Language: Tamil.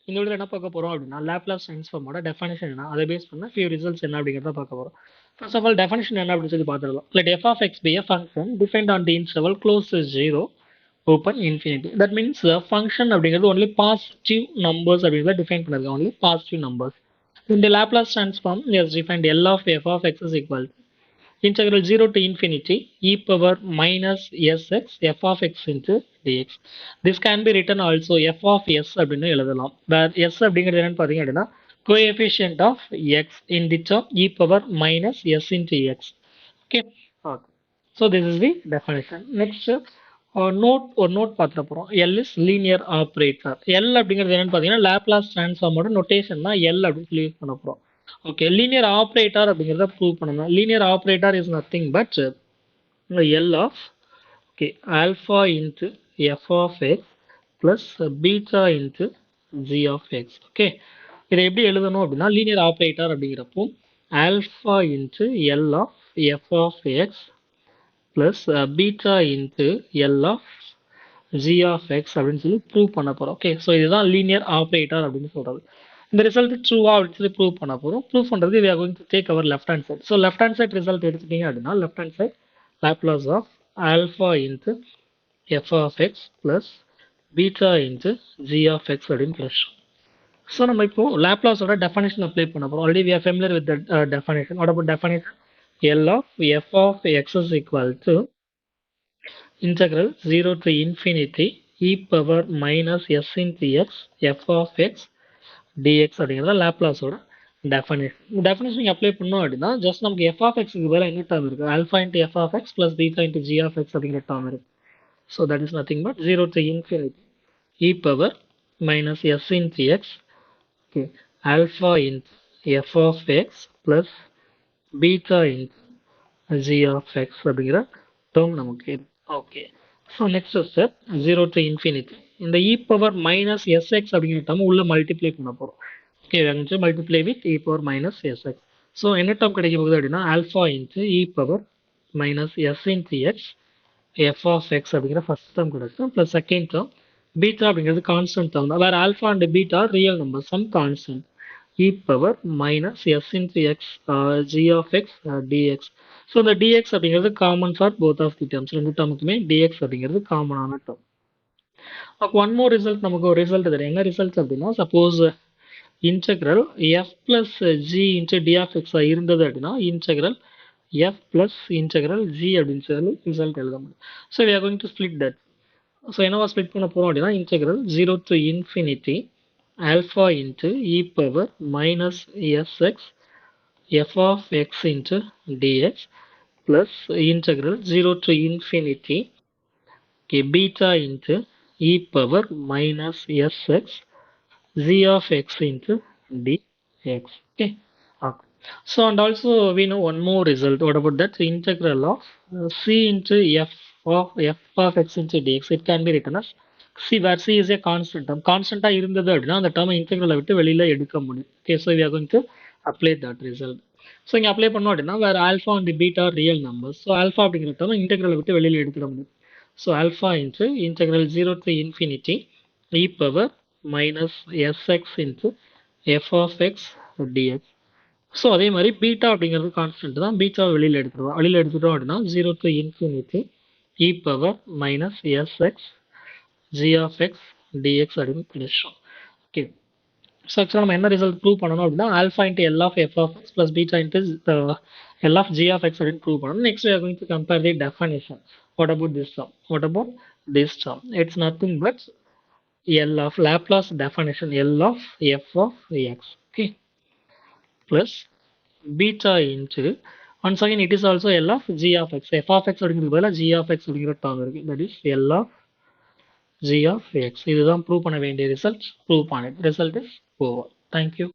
இந்த வீடியோல என்ன பார்க்க போறோம் அப்படின்னா லேப்லாஸ் ட்ரான்ஸ்ஃபார்மோட டெஃபினிஷன் என்ன, அதை பேஸ் பண்ண ஃபியூ ரிசல்ட்ஸ் என்ன அப்படிங்கிறத பார்க்க போறோம். ஃபர்ஸ்ட் ஆஃப் ஆல் டெஃபினிஷன் என்ன அப்படின்னு சொல்லி பார்த்துடலாம். Let f of x be a function defined on the interval close to 0 open infinity. That means function அப்படிங்கிறது ஒன்லி பாசிட்டிவ் நம்பர்ஸ் அப்படிங்கிறத டிஃபைன் பண்ணிருக்கோம். Only positive numbers. In the Laplace transform, we have defined L of f of x is equal to integral 0 to infinity e power minus sx f of x into dx. This can be written also f of s அப்படின்னு எழுதலாம். where s அப்படிங்கிறது என்னன்னு பார்த்தீங்க அப்படின்னா coefficient of x in the term e power minus s into x. Okay. Okay. So this is the definition. Next, note பார்த்துட போறோம். L is linear operator. L அப்படிங்கிறது என்னன்னு பார்த்தீங்கன்னா லாப்லாஸ் டிரான்ஸ்ஃபார்மோட நோட்டேஷன் தான் L அப்படின்னு சொல்லி யூஸ் பண்ண போறோம். ஓகே, லீனியர் ஆப்ரேட்டர் அப்படிங்கிறத ப்ரூவ் பண்ணணும். Linear operator is nothing but L of okay alpha into f of x plus beta into g of x. Okay, இதை எப்படி எழுதணும் அப்படின்னா லீனியர் ஆப்ரேட்டர் அப்படிங்கிறப்போ alpha into L of f of x plus beta into L of g of x அப்படின்னு சொல்லி ப்ரூவ் பண்ண போறோம். ஓகே, ஸோ இதுதான் லீனியர் ஆப்ரேட்டர் அப்படின்னு சொல்றது. இந்த ரிசல்ட் ட்ரூவா அப்படின்னு சொல்லி ப்ரூவ் பண்ண போறோம். ப்ரூவ் பண்றது we are going to take our left hand side. So left hand side result எடுத்துட்டீங்க அப்படின்னா left hand side Laplace of alpha into f of x plus beta into g of x அப்படின்னு பிளஸ். ஸோ நம்ம இப்போ லாப்லாஸோட டெஃபனிஷன் அப்ளை பண்ண போறோம். Already we are familiar with the definition. What about definition? L of f of x is equal to integral 0 to infinity e power minus s into x f of x dx அப்படிங்கிறத லாப்லாஸோட டெஃபினேஷன் நீங்கள் அப்ளை பண்ணோம் அப்படின்னா ஜஸ்ட் நமக்கு எஃப் ஆஃப் எக்ஸுக்கு பதிலாக என்ன டேர்ம் இருக்குது alpha into f of x plus beta into g of x அப்படிங்கிற டேர்ம் இருக்குது. So that is nothing but 0 to infinity e power minus s into x okay alpha into f of x plus beta into g of x அப்படிங்கிற டேர்ம் நமக்கு. Okay, so next step 0 to infinity இந்த e power minus sx அப்படிங்கிற டேர்ம் உள்ள மல்டிப்ளை பண்ண போகிறோம். ஓகே, வந்து multiply with e power minus sx. So என்ன டேர்ம் கிடைக்க போகுது அப்படின்னா alpha into e power minus s into x f of x அப்படிங்கிற ஃபர்ஸ்ட் டேர்ம் கிடைக்கும் ப்ளஸ் செகண்ட் டேர்ம் பீட்டா அப்படிங்கிறது கான்ஸ்டன்ட் டேர்ம் தான். வேறு alpha and beta real number some constant e power minus s into x g of x dx. So இந்த dx அப்படிங்கிறது common for both of the terms. ரெண்டு டேர்முக்குமே dx அப்படிங்கிறது காமனான டேர்ம். அப்போ ஒன் மோர் ரிசல்ட் நமக்கு ஒரு ரிசல்ட் தெரியும். என்ன ரிசல்ட் அப்படின்னா suppose integral f plus g into d of x இருந்தது அப்படின்னா integral f plus integral g அப்படின்னு சொல்லி ரிசல்ட் எழுத முடியும். So we are going to split that. So என்னவா ஸ்ப்ளிட் பண்ண போகிறோம் அப்படின்னா integral 0 to infinity alpha into e power minus sx f of x into dx plus integral 0 to infinity okay, beta into e power minus sx g of x into dx. Okay. So and also we know one more result. What about that? Integral of c into f of x into dx. It can be written as c where c is a constant term. Constant இருந்தது அப்படின்னா அந்த term இன்டெக்ரலை விட்டு வெளியில எடுக்க முடியும். Okay, so we are going to apply that result. So இங்கே அப்ளை பண்ணோம் அப்படின்னா வேறு alpha and beta real numbers. So alpha அப்படிங்கிற term இன்டெக்ரலை விட்டு வெளியில எடுத்துட முடியும். So alpha into integral 0 to infinity e power minus sx into f of x dx. So அதே மாதிரி பீட்டா அப்படிங்கிறது கான்ஸ்டன்ட் தான். பீட்டாவை வெளியில் எடுத்துருவோம். வெளியில் எடுத்துட்டோம் அப்படின்னா 0 to infinity e power minus sx g of x dx அப்படின்னு கிடைச்சோம். ஓகே, ஸோ ஆக்சுவலாக நம்ம என்ன ரிசல்ட் ப்ரூவ் பண்ணணும் அப்படின்னா alpha into L of f of x plus beta into L of g of x அப்படின்னு ப்ரூவ் பண்ணணும். Next we are going to compare the definition. What about this term? What about this term? It's nothing but L of Laplace definition L of f of x. Okay, plus beta into once again it is also L of g of x. F of x அப்படிங்கிறது பதிலா g of x அப்படிங்கிற டேர்ம் இருக்கு. That is L of g of x. இதுதான் ப்ரூவ் பண்ண வேண்டிய ரிசல்ட். ப்ரூவ் பண்ண ரிசல்ட் இஸ் ஓவர். தேங்க்யூ.